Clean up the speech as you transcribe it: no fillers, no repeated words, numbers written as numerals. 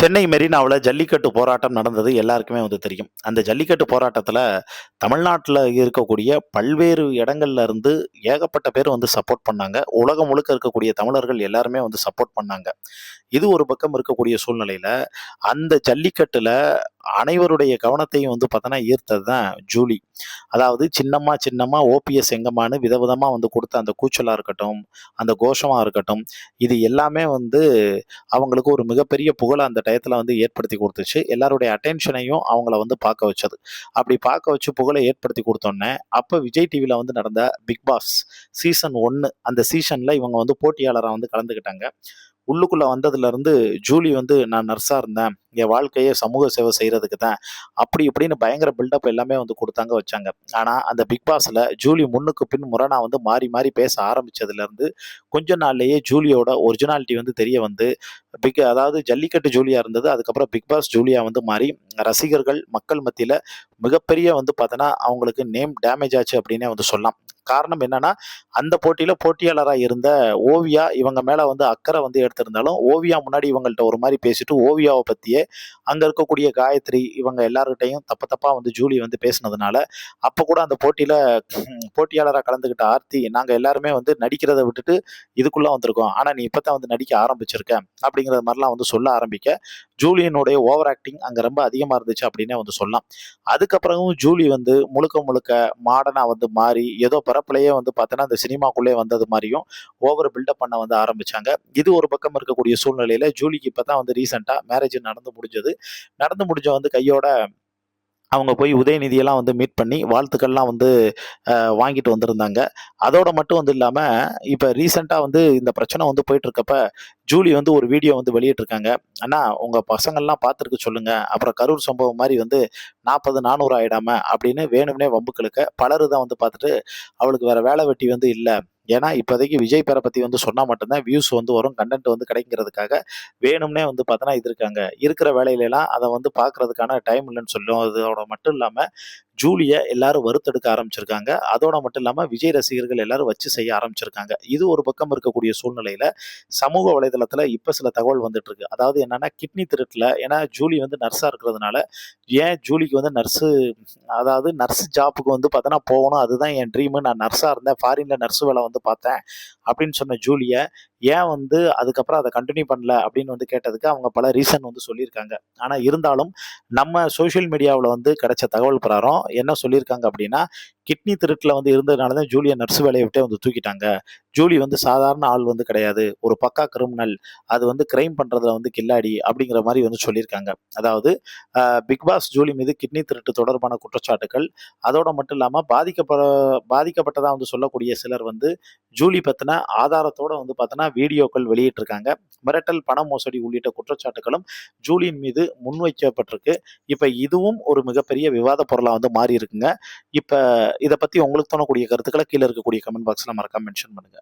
சென்னை மெரினாவுல ஜல்லிக்கட்டு போராட்டம் நடந்தது எல்லாருக்குமே தெரியும். அந்த ஜல்லிக்கட்டு போராட்டத்துல தமிழ்நாட்டுல இருக்கக்கூடிய பல்வேறு இடங்கள்ல இருந்து ஏகப்பட்ட பேர் சப்போர்ட் பண்ணாங்க. உலகம் முழுக்க இருக்கக்கூடிய தமிழர்கள் எல்லாருமே சப்போர்ட் பண்ணாங்க. இது ஒரு பக்கம் இருக்கக்கூடிய சூழ்நிலையில, அந்த ஜல்லிக்கட்டுல அனைவருடைய கவனத்தையும் பார்த்தோன்னா ஈர்த்தது தான் ஜூலி. அதாவது சின்னம்மா, சின்னம்மா, ஓபிஎஸ் எங்கம்மான்னு விதவிதமா கொடுத்த அந்த கூச்சலா இருக்கட்டும், அந்த கோஷமா இருக்கட்டும், இது எல்லாமே அவங்களுக்கு ஒரு மிகப்பெரிய புகழ அந்த டயத்துல ஏற்படுத்தி குடுத்துச்சு. எல்லாருடைய அட்டென்ஷனையும் அவங்கள பார்க்க வச்சது. அப்படி பார்க்க வச்சு புகழ ஏற்படுத்தி குடுத்தோன்னே, அப்ப விஜய் டிவில நடந்த பிக் பாஸ் சீசன் 1 அந்த சீசன்ல இவங்க போட்டியாளரா கலந்துக்கிட்டாங்க. உள்ளுக்குள்ள வந்ததுலருந்து ஜூலி நான் நர்ஸா இருந்தேன். என் வாழ்க்கையே சமூக சேவை செய்றதுக்கு தான். அப்படி இப்படின்னு பயங்கர பில்டப் எல்லாமே குடுத்தாங்க, வச்சாங்க. ஆனா, அந்த பிக் பாஸ்ல ஜூலி முன்னுக்கு பின் முரணா மாறி மாறி பேச ஆரம்பிச்சதுலருந்து, கொஞ்ச நாள்லயே ஜூலியோட ஒரிஜினாலிட்டி தெரிய அதாவது ஜல்லிக்கட்டு ஜூலியா இருந்தது. அதுக்கப்புறம் பிக் பாஸ் ஜூலியா மாறி ரசிகர்கள், மக்கள் மத்தியில மிகப்பெரிய பார்த்தோன்னா, அவங்களுக்கு நேம் டேமேஜ் ஆச்சு அப்படின்னே சொல்லலாம். காரணம் என்னன்னா, அந்த போட்டியில போட்டியாளரா இருந்த ஓவியா இவங்க மேல அக்கறை எடுத்திருந்தாலும், ஓவியா முன்னாடி இவங்கள்ட்ட ஒரு மாரி பேசிட்டு, ஓவியாவ பத்தியே அங்க இருக்கக்கூடிய காயத்ரி இவங்க எல்லார்கிட்டயும் தப்பு தப்பா ஜூலி பேசினதுனால, அப்ப கூட அந்த போட்டியில போட்டியாளரா கலந்துக்கிட்ட ஆர்த்தி, நாங்க எல்லாருமே நடிக்கிறத விட்டுட்டு இதுக்குள்ள வந்திருக்கோம். ஆனா நீ இப்பதான் நடிக்க ஆரம்பிச்சிருக்க அப்படிங்கிற மாரிலாம் சொல்ல ஆரம்பிக்க, ஜூலியினுடைய ஓவர் ஆக்டிங் அங்க ரொம்ப அதிகமா இருந்துச்சு அப்படின்னே சொல்லலாம். அதுக்கப்புறமும் ஜூலி முழுக்க முழுக்க மாடர்னா மாறி, ஏதோ பிறப்பிலேயே பார்த்தோன்னா, அந்த சினிமாக்குள்ளே வந்தது மாரியும் ஓவர் பில்டப் பண்ண ஆரம்பிச்சாங்க. இது ஒரு பக்கம் இருக்கக்கூடிய சூழ்நிலையில, ஜூலிக்கு இப்பதான் ரீசென்ட்டா மேரேஜ் நடந்து முடிஞ்சது. நடந்து முடிஞ்ச கையோட அவங்க போய் உதயநிதியெல்லாம் மீட் பண்ணி வாழ்த்துக்கள்லாம் வாங்கிட்டு வந்திருந்தாங்க. அதோட மட்டும் இல்லாம, இப்ப ரீசென்ட்டா இந்த பிரச்சனை போயிட்டு இருக்கப்ப, ஜூலி ஒரு வீடியோ வெளியிட்டிருக்காங்க. "அண்ணா உங்க பசங்கள்லாம் பார்த்துருக்க சொல்லுங்க. அப்புறம் கரூர் சம்பவம் மாரி 40, 400 ஆயிடாம" அப்படின்னு வேணும்னே வம்புக்கு இழுக்க, பலரு தான் பார்த்துட்டு, அவளுக்கு வேற வேலை வெட்டி இல்ல. ஏன்னா, இப்போதைக்கு விஜய் பேர பத்தி சொன்னா மட்டும் தான் வியூஸ் வரும். கன்டென்ட் கிடைக்குங்கிறதுக்காக வேணும்னே பார்த்தோன்னா இது இருக்காங்க. இருக்கிற வேலையிலலாம் அத பார்க்கறதுக்கான டைம் இல்லன்னு சொல்லும். அதோட மட்டும் இல்லாம, ஜூலிய எல்லாரும் வறுத்தெடுக்க ஆரம்பிச்சிருக்காங்க. அதோட மட்டும் இல்லாம, விஜய் ரசிகர்கள் எல்லாரும் வச்சு செய்ய ஆரம்பிச்சிருக்காங்க. இது ஒரு பக்கம் இருக்கக்கூடிய சூழ்நிலையில, சமூக வலைதளத்துல இப்ப சில தகவல் வந்துட்டு இருக்கு. அதாவது என்னன்னா, கிட்னி திருட்டுல ஏன்னா ஜூலி நர்ஸா இருக்கிறதுனால, ஏன் ஜூலிக்கு நர்ஸு அதாவது நர்ஸ் ஜாப்புக்கு பார்த்தோன்னா போகணும். அதுதான் என் ட்ரீமு. நான் நர்ஸா இருந்தேன். ஃபாரின்ல நர்ஸ் வேலை பார்த்தேன். அப்படின்னு சொன்ன ஜூலிய, ஏன் அதுக்கப்புறம் அத கன்டின்யூ பண்ணல அப்படின்னு கேட்டதுக்கு, அவங்க பல ரீசன் சொல்லியிருக்காங்க. ஆனா இருந்தாலும், நம்ம சோசியல் மீடியாவுல கிடைச்ச தகவல் பிரகாரம் என்ன சொல்லியிருக்காங்க அப்படின்னா, கிட்னி திருட்டுல இருந்ததுனால தான் ஜூலிய நர்ஸ் வேலைய விட்டே தூக்கிட்டாங்க. ஜூலி சாதாரண ஆள் கிடையாது. ஒரு பக்கா கிரிமினல். அது கிரைம் பண்றதுல கில்லாடி அப்படிங்கிற மாரி சொல்லியிருக்காங்க. அதாவது பிக் பாஸ் ஜூலி மீது கிட்னி திருட்டு தொடர்பான குற்றச்சாட்டுக்கள், அதோட மட்டும் இல்லாம பாதிக்கப்பட்டதா சொல்லக்கூடிய சிலர் ஜூலி பத்தின ஆதாரத்தோட பார்த்தோன்னா வீடியோக்கள் வெளியிட்டிருக்காங்க. மிரட்டல், பண மோசடி உள்ளிட்ட குற்றச்சாட்டுகளும் ஜூலியின் மீது முன்வைக்கப்பட்டிருக்கு. இப்ப இதுவும் ஒரு மிகப்பெரிய விவாத பொருளா மாறி இருக்குங்க. இப்ப இத பத்தி உங்களுக்கு தோணக்கூடிய கருத்துக்களை கீழ இருக்கக்கூடிய கமெண்ட் பாக்ஸ்ல மறக்காம மென்ஷன் பண்ணுங்க.